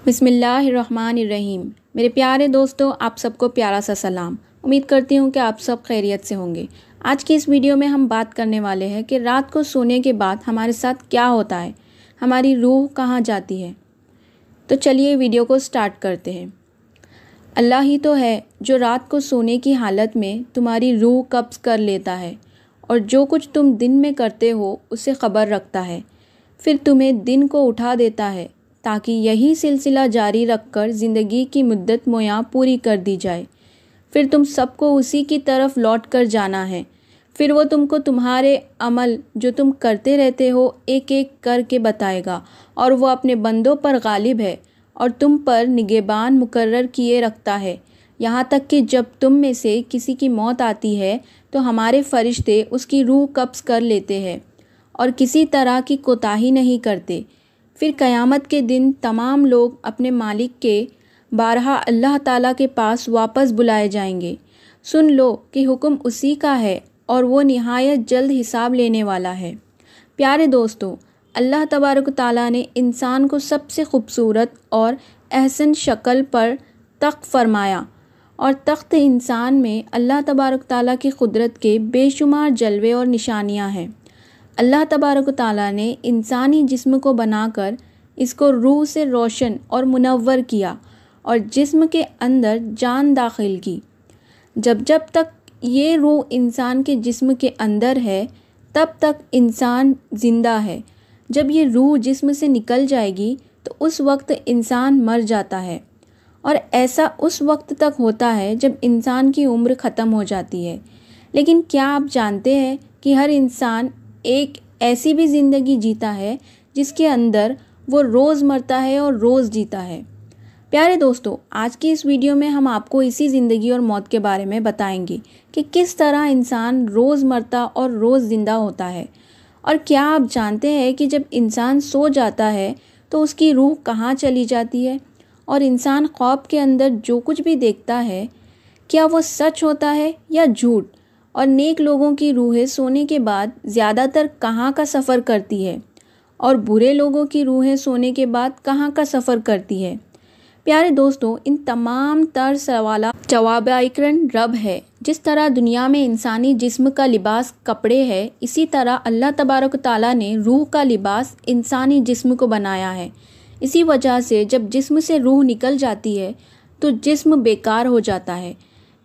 बिस्मिल्लाहिर्रहमानिर्रहीम। मेरे प्यारे दोस्तों, आप सबको प्यारा सा सलाम। उम्मीद करती हूँ कि आप सब खैरियत से होंगे। आज की इस वीडियो में हम बात करने वाले हैं कि रात को सोने के बाद हमारे साथ क्या होता है, हमारी रूह कहाँ जाती है। तो चलिए वीडियो को स्टार्ट करते हैं। अल्लाह ही तो है जो रात को सोने की हालत में तुम्हारी रूह कब्ज़ कर लेता है और जो कुछ तुम दिन में करते हो उससे ख़बर रखता है, फिर तुम्हें दिन को उठा देता है ताकि यही सिलसिला जारी रखकर ज़िंदगी की मुद्दत मुय्या पूरी कर दी जाए। फिर तुम सबको उसी की तरफ लौट कर जाना है। फिर वो तुमको तुम्हारे अमल जो तुम करते रहते हो एक एक करके बताएगा और वो अपने बंदों पर गालिब है और तुम पर निगहबान मुकर्रर किए रखता है। यहाँ तक कि जब तुम में से किसी की मौत आती है तो हमारे फरिश्ते उसकी रूह कब्ज़ कर लेते हैं और किसी तरह की कोताही नहीं करते। फिर क़यामत के दिन तमाम लोग अपने मालिक के बारहा अल्लाह ताला के पास वापस बुलाए जाएंगे। सुन लो कि हुक्म उसी का है और वो निहायत जल्द हिसाब लेने वाला है। प्यारे दोस्तों, अल्लाह तबारक ताला ने इंसान को सबसे खूबसूरत और अहसन शक्ल पर तख्त फरमाया और तख्त इंसान में अल्लाह तबारक ताला की कुदरत के बेशुमार जलवे और निशानियाँ हैं। अल्लाह तबारक ताला ने इंसानी जिस्म को बनाकर इसको रूह से रोशन और मुनव्वर किया और जिस्म के अंदर जान दाखिल की। जब जब तक ये रूह इंसान के जिस्म के अंदर है तब तक इंसान ज़िंदा है। जब ये रूह जिस्म से निकल जाएगी तो उस वक्त इंसान मर जाता है और ऐसा उस वक्त तक होता है जब इंसान की उम्र ख़त्म हो जाती है। लेकिन क्या आप जानते हैं कि हर इंसान एक ऐसी भी ज़िंदगी जीता है जिसके अंदर वो रोज़ मरता है और रोज़ जीता है। प्यारे दोस्तों, आज की इस वीडियो में हम आपको इसी ज़िंदगी और मौत के बारे में बताएंगे कि किस तरह इंसान रोज़ मरता और रोज़ ज़िंदा होता है। और क्या आप जानते हैं कि जब इंसान सो जाता है तो उसकी रूह कहाँ चली जाती है और इंसान ख्वाब के अंदर जो कुछ भी देखता है क्या वो सच होता है या झूठ। और नेक लोगों की रूहें सोने के बाद ज़्यादातर कहाँ का सफ़र करती है और बुरे लोगों की रूहें सोने के बाद कहाँ का सफ़र करती है। प्यारे दोस्तों, इन तमाम तर सवाल जवाबाइकरण रब है। जिस तरह दुनिया में इंसानी जिस्म का लिबास कपड़े है, इसी तरह अल्लाह तबारक ताला ने रूह का लिबास इंसानी जिस्म को बनाया है। इसी वजह से जब जिस्म से रूह निकल जाती है तो जिस्म बेकार हो जाता है।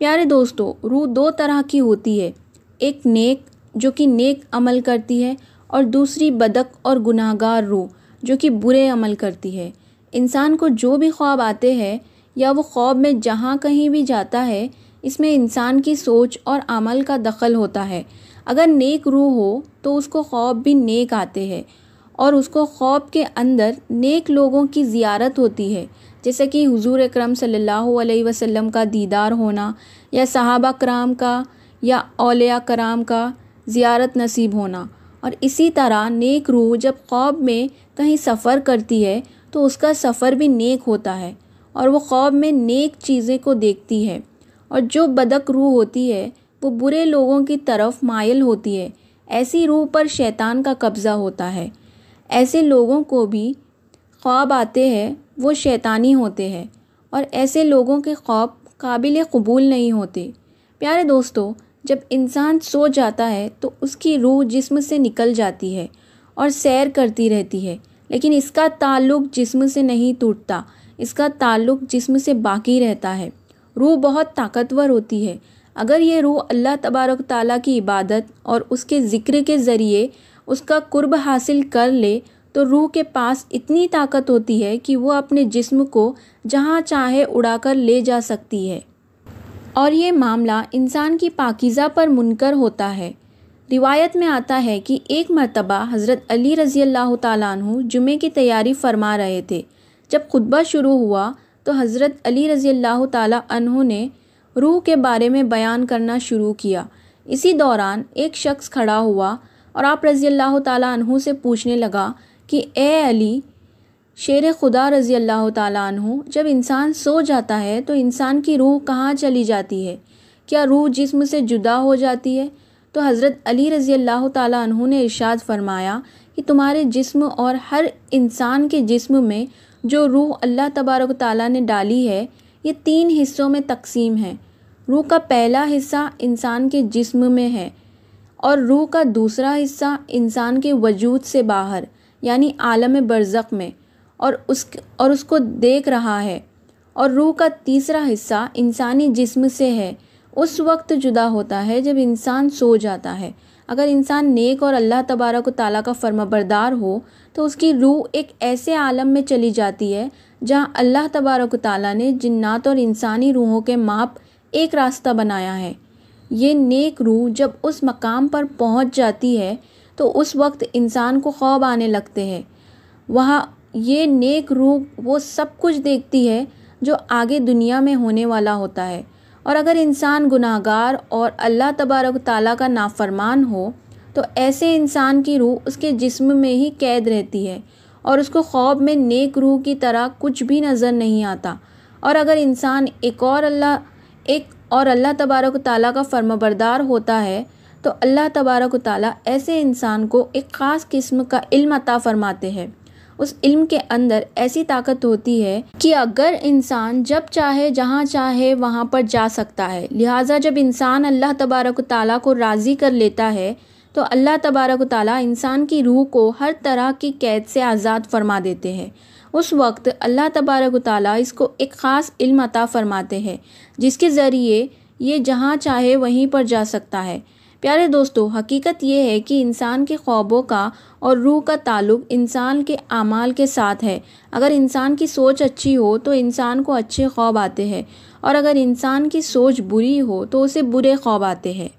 प्यारे दोस्तों, रूह दो तरह की होती है, एक नेक जो कि नेक अमल करती है और दूसरी बदक और गुनाहगार रूह जो कि बुरे अमल करती है। इंसान को जो भी ख्वाब आते हैं या वो ख्वाब में जहाँ कहीं भी जाता है, इसमें इंसान की सोच और अमल का दखल होता है। अगर नेक रूह हो तो उसको ख्वाब भी नेक आते हैं और उसको ख्वाब के अंदर नेक लोगों की ज़ियारत होती है, जैसे कि हुजूर अकरम सल्लल्लाहु अलैहि वसल्लम का दीदार होना या सहाबा कराम का या औलिया कराम का ज़ियारत नसीब होना। और इसी तरह नेक रूह जब ख्वाब में कहीं सफ़र करती है तो उसका सफ़र भी नेक होता है और वो ख्वाब में नेक चीज़ें को देखती है। और जो बदक रूह होती है वो बुरे लोगों की तरफ मायल होती है। ऐसी रूह पर शैतान का कब्ज़ा होता है। ऐसे लोगों को भी ख्वाब आते हैं वो शैतानी होते हैं और ऐसे लोगों के ख्वाब काबिल कबूल नहीं होते। प्यारे दोस्तों, जब इंसान सो जाता है तो उसकी रूह जिस्म से निकल जाती है और सैर करती रहती है, लेकिन इसका ताल्लुक़ जिस्म से नहीं टूटता, इसका ताल्लुक़ जिस्म से बाकी रहता है। रूह बहुत ताकतवर होती है। अगर ये रूह अल्लाह तबारक ताला की इबादत और उसके ज़िक्र के ज़रिए उसका कुर्ब हासिल कर ले तो रूह के पास इतनी ताकत होती है कि वो अपने जिस्म को जहाँ चाहे उड़ाकर ले जा सकती है। और ये मामला इंसान की पाकीज़ा पर मुनकर होता है। रिवायत में आता है कि एक मर्तबा हज़रत अली रज़ी अल्लाह ताला अन्हु जुमे की तैयारी फरमा रहे थे। जब खुतबा शुरू हुआ तो हज़रत अली रज़ी अल्लाह ताला अन्हु ने रूह के बारे में बयान करना शुरू किया। इसी दौरान एक शख्स खड़ा हुआ और आप रज़ी अल्लाह ताला अन्हु से पूछने लगा कि ए अली, शेर खुदा रज़ी अल्लाह ताला अन्हु, जब इंसान सो जाता है तो इंसान की रूह कहाँ चली जाती है? क्या रूह जिस्म से जुदा हो जाती है? तो हज़रत अली रज़ी अल्लाह ताला अन्हु ने इरशाद फरमाया कि तुम्हारे जिस्म और हर इंसान के जिस्म में जो रूह अल्लाह तबारक ताला ने डाली है ये 3 हिस्सों में तकसीम है। रूह का पहला हिस्सा इंसान के जिस्म में है और रूह का दूसरा हिस्सा इंसान के वजूद से बाहर यानी आलम बरज़ख में और उसको देख रहा है, और रूह का तीसरा हिस्सा इंसानी जिस्म से है। उस वक्त जुदा होता है जब इंसान सो जाता है। अगर इंसान नेक और अल्लाह तबारक ताला का फर्माबरदार हो तो उसकी रूह एक ऐसे आलम में चली जाती है जहां अल्लाह तबारक ताला ने जिन्नात और इंसानी रूहों के माप एक रास्ता बनाया है। ये नेक रूह जब उस मकाम पर पहुंच जाती है तो उस वक्त इंसान को ख्वाब आने लगते हैं। वहाँ ये नेक रूह वो सब कुछ देखती है जो आगे दुनिया में होने वाला होता है। और अगर इंसान गुनाहगार और अल्लाह तबारक ताला का नाफरमान हो तो ऐसे इंसान की रूह उसके जिस्म में ही कैद रहती है और उसको ख्वाब में नेक रूह की तरह कुछ भी नज़र नहीं आता। और अगर इंसान एक और अल्लाह तबारक ताला का फर्माबरदार होता है तो अल्लाह तबारक ताला ऐसे इंसान को एक ख़ास किस्म का इल्म अता फरमाते हैं। उस इल्म के अंदर ऐसी ताकत होती है कि अगर इंसान जब चाहे जहाँ चाहे वहाँ पर जा सकता है। लिहाजा जब इंसान अल्लाह तबारक ताला को राज़ी कर लेता है तो अल्लाह तबारक ताला इंसान की रूह को हर तरह की कैद से आज़ाद फरमा देते हैं। उस वक्त अल्लाह तबारक ताला इसको एक ख़ास इल्म अता फरमाते हैं जिसके ज़रिए ये जहाँ चाहे वहीं पर जा सकता है। प्यारे दोस्तों, हकीकत ये है कि इंसान के ख्वाबों का और रूह का ताल्लुक़ इंसान के आमाल के साथ है। अगर इंसान की सोच अच्छी हो तो इंसान को अच्छे ख्वाब आते हैं और अगर इंसान की सोच बुरी हो तो उसे बुरे ख्वाब आते हैं।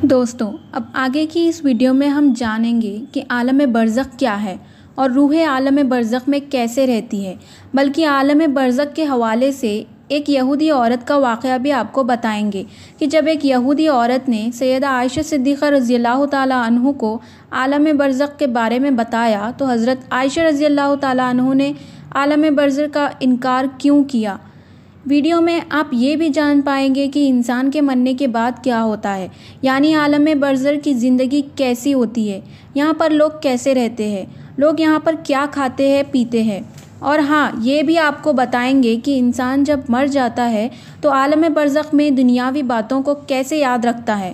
दोस्तों, अब आगे की इस वीडियो में हम जानेंगे कि आलम बरज़ख क्या है और रूह आलम बरज़ख में कैसे रहती है। बल्कि आलम बरज़ख के हवाले से एक यहूदी औरत का वाक़या भी आपको बताएंगे कि जब एक यहूदी औरत ने सैयदा आयशा सिद्दीक़ा रज़ियल्लाहु ताला अन्हु को आलम बरज़ख के बारे में बताया तो हज़रत आयशा रज़ियल्लाहु ताला अन्हु ने आलम बरज़ख का इनकार क्यों किया। वीडियो में आप ये भी जान पाएंगे कि इंसान के मरने के बाद क्या होता है, यानी आलम बरज़ख की ज़िंदगी कैसी होती है, यहाँ पर लोग कैसे रहते हैं, लोग यहाँ पर क्या खाते हैं पीते हैं। और हाँ, ये भी आपको बताएंगे कि इंसान जब मर जाता है तो आलम बरज़ख में दुनियावी बातों को कैसे याद रखता है।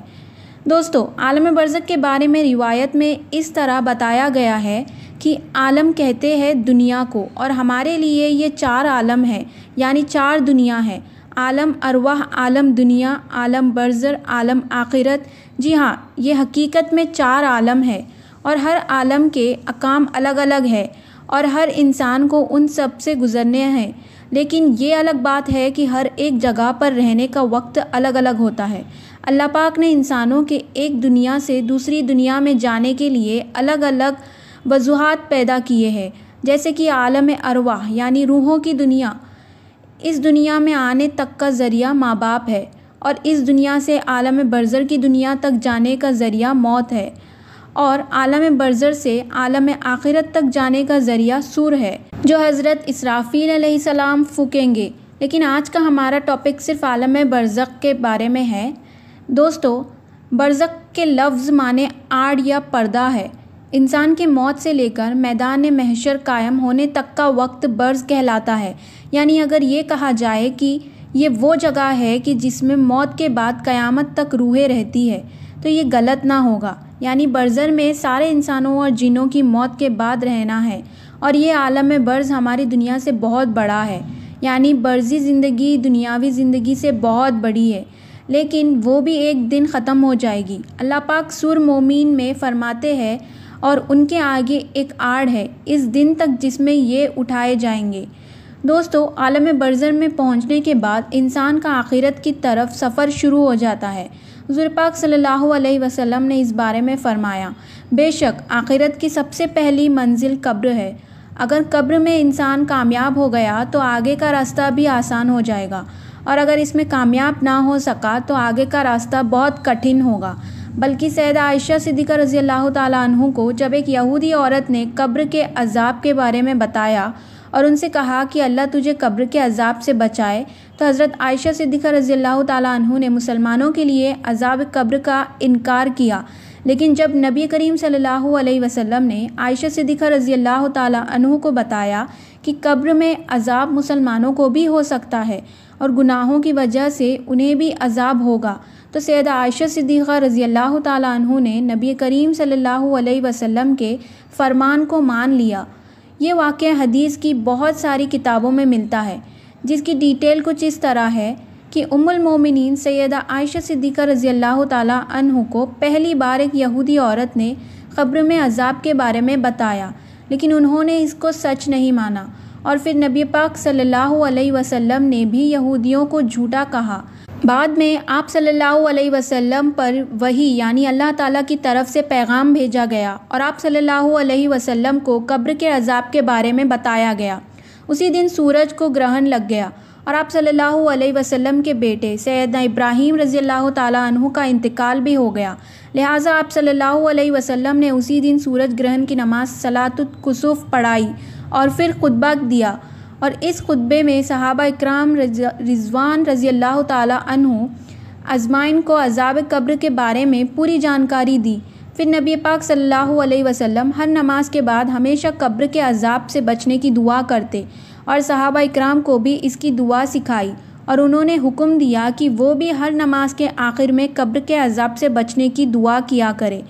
दोस्तों, आलम बरज़ख के बारे में रिवायत में इस तरह बताया गया है कि आलम कहते हैं दुनिया को, और हमारे लिए ये 4 आलम है, यानी 4 दुनिया है। आलम अरवाह, आलम दुनिया, आलम बरज़ख, आलम आखिरत। जी हाँ, ये हकीकत में 4 आलम है और हर आलम के अकाम अलग अलग है और हर इंसान को उन सब से गुज़रने हैं। लेकिन ये अलग बात है कि हर एक जगह पर रहने का वक्त अलग अलग होता है। अल्लाह पाक ने इंसानों के एक दुनिया से दूसरी दुनिया में जाने के लिए अलग अलग वजूहात पैदा किए हैं, जैसे कि आलम अरवाह यानी रूहों की दुनिया। इस दुनिया में आने तक का ज़रिया माँ बाप है और इस दुनिया से आलम बरज़ख की दुनिया तक जाने का ज़रिया मौत है और आलम बरज़ख से आलम आखिरत तक जाने का ज़रिया सूर है जो हज़रत इसराफील अलैहिस्सलाम फूकेंगे। लेकिन आज का हमारा टॉपिक सिर्फ आलम बरज़ख के बारे में है। दोस्तों, बरज़ख के लफ्ज़ माने आड़ या पर्दा है। इंसान की मौत से लेकर मैदान महशर कायम होने तक का वक्त बर्ज़ कहलाता है। यानी अगर ये कहा जाए कि ये वो जगह है कि जिसमें मौत के बाद क़यामत तक रूहें रहती है तो ये गलत ना होगा। यानी बरज़ख में सारे इंसानों और जिन्नों की मौत के बाद रहना है और ये आलम बर्ज़ हमारी दुनिया से बहुत बड़ा है। यानी बर्ज़ी ज़िंदगी दुनियावी ज़िंदगी से बहुत बड़ी है, लेकिन वो भी एक दिन ख़त्म हो जाएगी। अल्लाह पाक सूर मोमिन में फ़रमाते हैं और उनके आगे एक आड़ है इस दिन तक जिसमें ये उठाए जाएंगे। दोस्तों, आलम बरज़ख में पहुंचने के बाद इंसान का आखिरत की तरफ सफ़र शुरू हो जाता है। हुज़ूर पाक सल्लल्लाहु अलैहि वसल्लम ने इस बारे में फ़रमाया, बेशक आखिरत की सबसे पहली मंजिल कब्र है। अगर कब्र में इंसान कामयाब हो गया तो आगे का रास्ता भी आसान हो जाएगा और अगर इसमें कामयाब ना हो सका तो आगे का रास्ता बहुत कठिन होगा। बल्कि सैयदा आयशा सिद्दीक़ा रज़ियल्लाहु ताला अन्हु को जब एक यहूदी औरत ने कब्र के अज़ाब के बारे में बताया और उनसे कहा कि अल्लाह तुझे कब्र के अज़ाब से बचाए, तो हज़रत आयशा सिद्दीक़ा रज़ियल्लाहु ताला अन्हु ने मुसलमानों के लिए अज़ाब कब्र का इनकार किया। लेकिन जब नबी करीम सल्लल्लाहु अलैहि वसल्लम ने आयशा सिद्दीक़ा रज़ियल्लाहु ताला अन्हु को बताया कि कब्र में अज़ाब मुसलमानों को भी हो सकता है और गुनाहों की वजह से उन्हें भी अज़ाब होगा, तो सैयदा आयशा सिद्दीक़ा रज़ियल्लाहु ताला अन्हु ने नबी करीम सल्लल्लाहु अलैहि वसल्लम के फ़रमान को मान लिया। ये वाक़या हदीस की बहुत सारी किताबों में मिलता है, जिसकी डिटेल कुछ इस तरह है कि उम्मुल मोमिनीन सैयदा आयशा सिद्दीक़ा रज़ियल्लाहु ताला अन्हु को पहली बार एक यहूदी औरत ने क़ब्र में अज़ाब के बारे में बताया, लेकिन उन्होंने इसको सच नहीं माना और फिर नबी पाक सल्लल्लाहु अलैहि वसल्लम ने भी यहूदियों को झूठा कहा। बाद में आप सल्लल्लाहु अलैहि वसल्लम पर वही यानी अल्लाह ताला की तरफ से पैगाम भेजा गया और आप सल्लल्लाहु अलैहि वसल्लम को कब्र के अज़ाब के बारे में बताया गया। उसी दिन सूरज को ग्रहण लग गया और आप सल्लल्लाहु अलैहि वसल्लम के बेटे सैयदना इब्राहीम रज़ियल्लाहु ताला अन्हु का इंतकाल भी हो गया। लिहाजा आप सल्लल्लाहु अलैहि वसल्लम ने उसी दिन सूरज ग्रहण की नमाज सलातुल कुसूफ पढ़ाई और फिर खुतबा दिया और इस खुतबे में सहाबा इकराम रिज़वान रज़ियल्लाहु ताला अन्हु अज़माइन को अज़ाब कब्र के बारे में पूरी जानकारी दी। फिर नबी पाक सल्लल्लाहु अलैहि वसल्लम हर नमाज के बाद हमेशा कब्र के अज़ाब से बचने की दुआ करते और सहाबा इकराम को भी इसकी दुआ सिखाई और उन्होंने हुक्म दिया कि वो भी हर नमाज के आखिर में कब्र के अज़ाब से बचने की दुआ किया करे।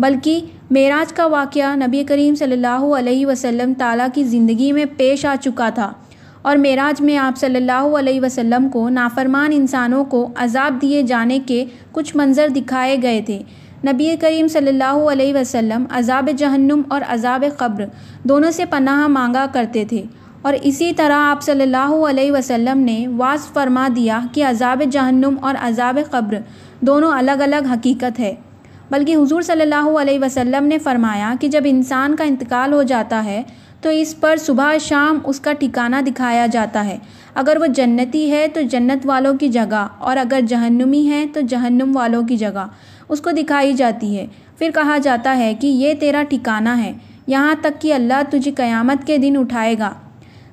बल्कि मेराज का वाक़या नबी करीम सल्लल्लाहु अलैहि वसल्लम ताला की ज़िंदगी में पेश आ चुका था और मेराज में आप सल्लल्लाहु अलैहि वसल्लम को नाफरमान इंसानों को अज़ाब दिए जाने के कुछ मंज़र दिखाए गए थे। नबी करीम सल्लल्लाहु अलैहि वसल्लम अज़ाब जहन्नुम और अज़ाब क़ब्र दोनों से पनाह मांगा करते थे और इसी तरह आप सल्लल्लाहु अलैहि वसल्लम ने वाज़ फरमा दिया कि अज़ाब जहन्नुम और अज़ाब क़ब्र दोनों अलग अलग हकीकत है। बल्कि हुज़ूर सल्लल्लाहु अलैहि वसल्लम ने फरमाया कि जब इंसान का इंतकाल हो जाता है तो इस पर सुबह शाम उसका ठिकाना दिखाया जाता है। अगर वो जन्नती है तो जन्नत वालों की जगह और अगर जहन्नुमी है तो जहन्नुम वालों की जगह उसको दिखाई जाती है। फिर कहा जाता है कि ये तेरा ठिकाना है, यहाँ तक कि अल्लाह तुझे क़यामत के दिन उठाएगा।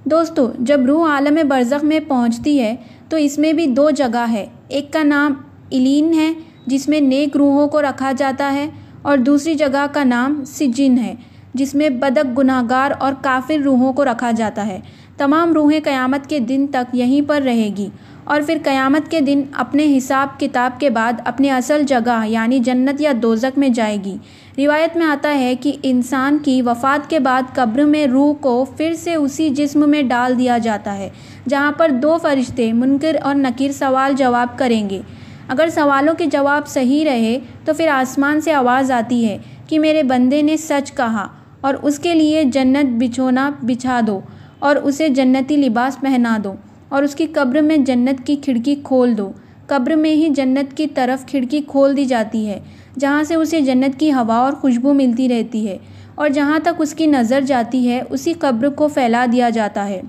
दोस्तों, जब रूह आलम बरज़ख में पहुँचती है तो इसमें भी दो जगह है। एक का नाम इलीन है जिसमें नेक रूहों को रखा जाता है और दूसरी जगह का नाम सिजिन है जिसमें बदक, गुनाहगार और काफिर रूहों को रखा जाता है। तमाम रूहें क़यामत के दिन तक यहीं पर रहेगी और फिर क़यामत के दिन अपने हिसाब किताब के बाद अपने असल जगह यानी जन्नत या दोज़ख में जाएगी। रिवायत में आता है कि इंसान की वफ़ात के बाद कब्र में रूह को फिर से उसी जिस्म में डाल दिया जाता है जहाँ पर दो फरिश्ते मुनकर और नकीर सवाल जवाब करेंगे। अगर सवालों के जवाब सही रहे तो फिर आसमान से आवाज़ आती है कि मेरे बंदे ने सच कहा और उसके लिए जन्नत बिछोना बिछा दो और उसे जन्नती लिबास पहना दो और उसकी कब्र में जन्नत की खिड़की खोल दो। कब्र में ही जन्नत की तरफ खिड़की खोल दी जाती है जहाँ से उसे जन्नत की हवा और खुशबू मिलती रहती है और जहाँ तक उसकी नज़र जाती है उसी कब्र को फैला दिया जाता है।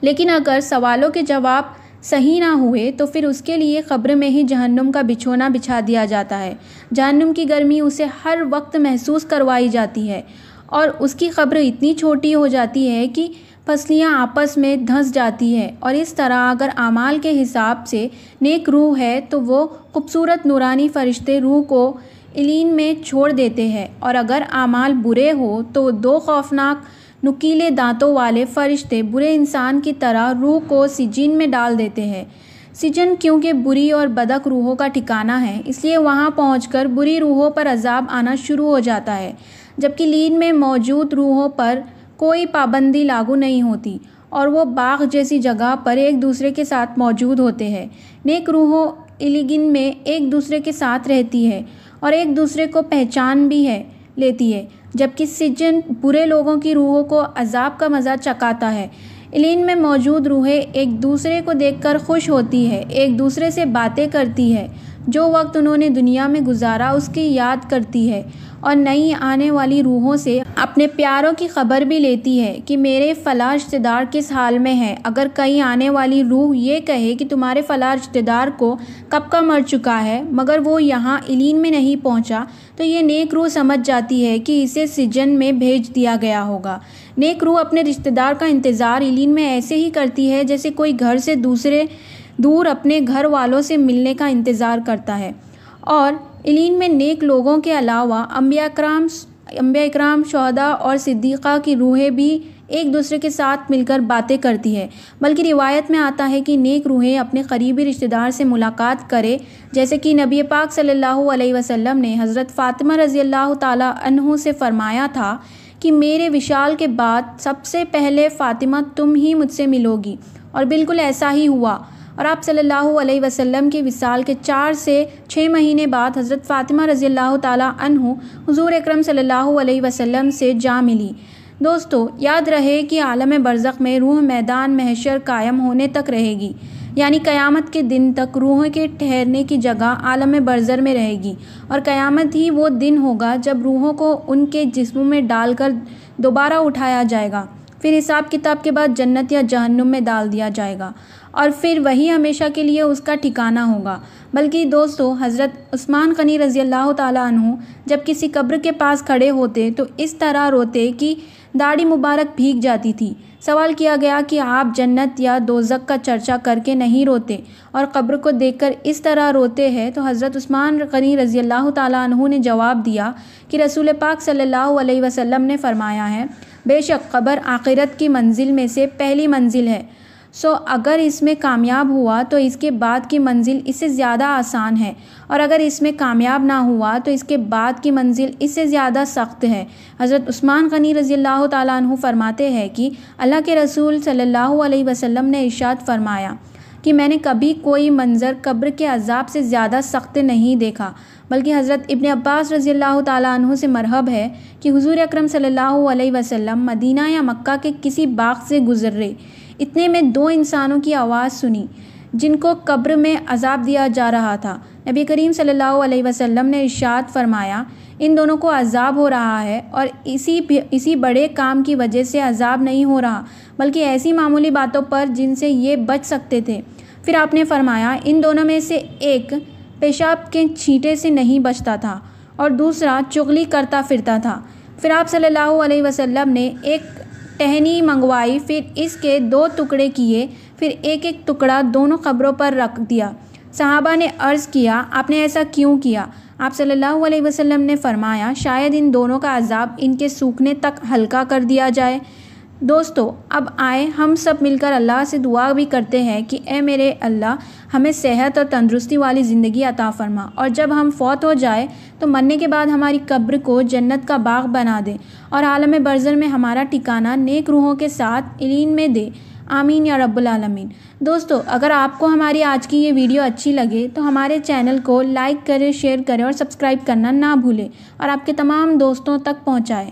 लेकिन अगर सवालों के जवाब सही ना हुए तो फिर उसके लिए कब्र में ही जहन्नुम का बिछोना बिछा दिया जाता है। जहन्नुम की गर्मी उसे हर वक्त महसूस करवाई जाती है और उसकी कब्र इतनी छोटी हो जाती है कि पसलियाँ आपस में धंस जाती है। और इस तरह अगर आमाल के हिसाब से नेक रूह है तो वो खूबसूरत नूरानी फरिश्ते रूह को इलीन में छोड़ देते हैं और अगर आमाल बुरे हो तो दो खौफनाक नुकीले दांतों वाले फरिश्ते बुरे इंसान की तरह रूह को सिजिन में डाल देते हैं। सिजन क्योंकि बुरी और बदक रूहों का ठिकाना है इसलिए वहां पहुंचकर बुरी रूहों पर अजाब आना शुरू हो जाता है, जबकि लीन में मौजूद रूहों पर कोई पाबंदी लागू नहीं होती और वो बाग जैसी जगह पर एक दूसरे के साथ मौजूद होते हैं। नेक रूहों इलिगिन में एक दूसरे के साथ रहती है और एक दूसरे को पहचान भी लेती है, जबकि सिजन बुरे लोगों की रूहों को अजाब का मज़ा चखाता है। इलीन में मौजूद रूहें एक दूसरे को देखकर खुश होती है, एक दूसरे से बातें करती है, जो वक्त उन्होंने दुनिया में गुजारा उसकी याद करती है और नई आने वाली रूहों से अपने प्यारों की खबर भी लेती है कि मेरे फ़लाँ रिश्तेदार किस हाल में है। अगर कहीं आने वाली रूह ये कहे कि तुम्हारे फ़लाँ रिश्तेदार को कब का मर चुका है मगर वो यहाँ इलीन में नहीं पहुँचा, तो ये नेक रूह समझ जाती है कि इसे सिजन में भेज दिया गया होगा। नेक रूह अपने रिश्तेदार का इंतज़ार इलीन में ऐसे ही करती है जैसे कोई घर से दूर अपने घर वालों से मिलने का इंतज़ार करता है और इलीन में नेक लोगों के अलावा अंबिया इकराम, शुहदा और सिद्दीक़ा की रूहें भी एक दूसरे के साथ मिलकर बातें करती है। बल्कि रिवायत में आता है कि नेक रूहें अपने करीबी रिश्तेदार से मुलाकात करे, जैसे कि नबी पाक सल्लल्लाहु अलैहि वसल्लम ने हज़रत फ़ातिमा रज़ियल्लाहु ताला अन्हु से फरमाया था कि मेरे विशाल के बाद सबसे पहले फ़ातिमा तुम ही मुझसे मिलोगी, और बिल्कुल ऐसा ही हुआ। और आप सल्लल्लाहु अलैहि वसल्लम के विसाल के 4 से 6 महीने बाद हज़रत फ़ातिमा रज़ियल्लाहु ताला अन्हु हुज़ूर अकरम सल्लल्लाहु अलैहि वसल्लम से जा मिली। दोस्तों, याद रहे कि आलम बरज़ख में रूह मैदान महशर कायम होने तक रहेगी, यानी क़यामत के दिन तक रूह के ठहरने की जगह आलम बरज़ख में रहेगी, और क़यामत ही वो दिन होगा जब रूहों को उनके जिस्मों में डालकर दोबारा उठाया जाएगा। फिर हिसाब किताब के बाद जन्नत या जहन्नुम में डाल दिया जाएगा, और फिर वही हमेशा के लिए उसका ठिकाना होगा। बल्कि दोस्तों, हज़रत उस्मान गनी रज़ियल्लाहु ताला अन्हु जब किसी कब्र के पास खड़े होते तो इस तरह रोते कि दाढ़ी मुबारक भीग जाती थी। सवाल किया गया कि आप जन्नत या दोज़ख का चर्चा करके नहीं रोते और कब्र को देखकर इस तरह रोते हैं, तो हज़रत उस्मान गनी रज़ियल्लाहु ताला अन्हु ने जवाब दिया कि रसूल पाक सल्लल्लाहु अलैहि वसल्लम ने फरमाया है, बेशक कब्र आखिरत की मंजिल में से पहली मंजिल है। अगर इसमें कामयाब हुआ तो इसके बाद की मंजिल इससे ज़्यादा आसान है, और अगर इसमें कामयाब ना हुआ तो इसके बाद की मंजिल इससे ज़्यादा सख्त है। हज़रत उस्मान गनी रज़ियल्लाहु ताला अन्हु फरमाते हैं कि अल्लाह के रसूल सल्लल्लाहु अलैहि वसल्लम ने इरशाद फरमाया कि मैंने कभी कोई मंज़र कब्र के अज़ाब से ज़्यादा सख्त नहीं देखा। बल्कि हज़रत इब्न अब्बास रज़ियल्लाहु ताला अन्हु से मरहब है कि हुज़ूर अकरम सल्लल्लाहु अलैहि वसल्लम मदीना या मक्का के किसी बाग से गुज़रे, इतने में 2 इंसानों की आवाज़ सुनी जिनको कब्र में अज़ाब दिया जा रहा था। नबी करीम सल्लल्लाहु अलैहि वसल्लम ने इरशाद फरमाया, इन दोनों को अज़ाब हो रहा है, और इसी बड़े काम की वजह से अज़ाब नहीं हो रहा, बल्कि ऐसी मामूली बातों पर जिनसे ये बच सकते थे। फिर आपने फरमाया, इन दोनों में से एक पेशाब के छींटे से नहीं बचता था और दूसरा चुगली करता फिरता था। फिर आप सल्लल्लाहु अलैहि वसल्लम ने एक टहनी मंगवाई, फिर इसके 2 टुकड़े किए, फिर एक एक टुकड़ा दोनों कब्रों पर रख दिया। सहाबा ने अर्ज़ किया, आपने ऐसा क्यों किया? आप सल्लल्लाहु अलैहि वसल्लम ने फरमाया, शायद इन दोनों का अज़ाब इनके सूखने तक हल्का कर दिया जाए। दोस्तों, अब आए हम सब मिलकर अल्लाह से दुआ भी करते हैं कि ए मेरे अल्लाह, हमें सेहत और तंदुरुस्ती वाली ज़िंदगी अता फरमा, और जब हम फौत हो जाए तो मरने के बाद हमारी कब्र को जन्नत का बाग बना दे, और आलम बरज़ख में हमारा ठिकाना नेक रूहों के साथ इलीन में दे। आमीन या रब्बुल आलमीन। दोस्तों, अगर आपको हमारी आज की ये वीडियो अच्छी लगे तो हमारे चैनल को लाइक करें, शेयर करें और सब्सक्राइब करना ना भूलें, और आपके तमाम दोस्तों तक पहुँचाएँ।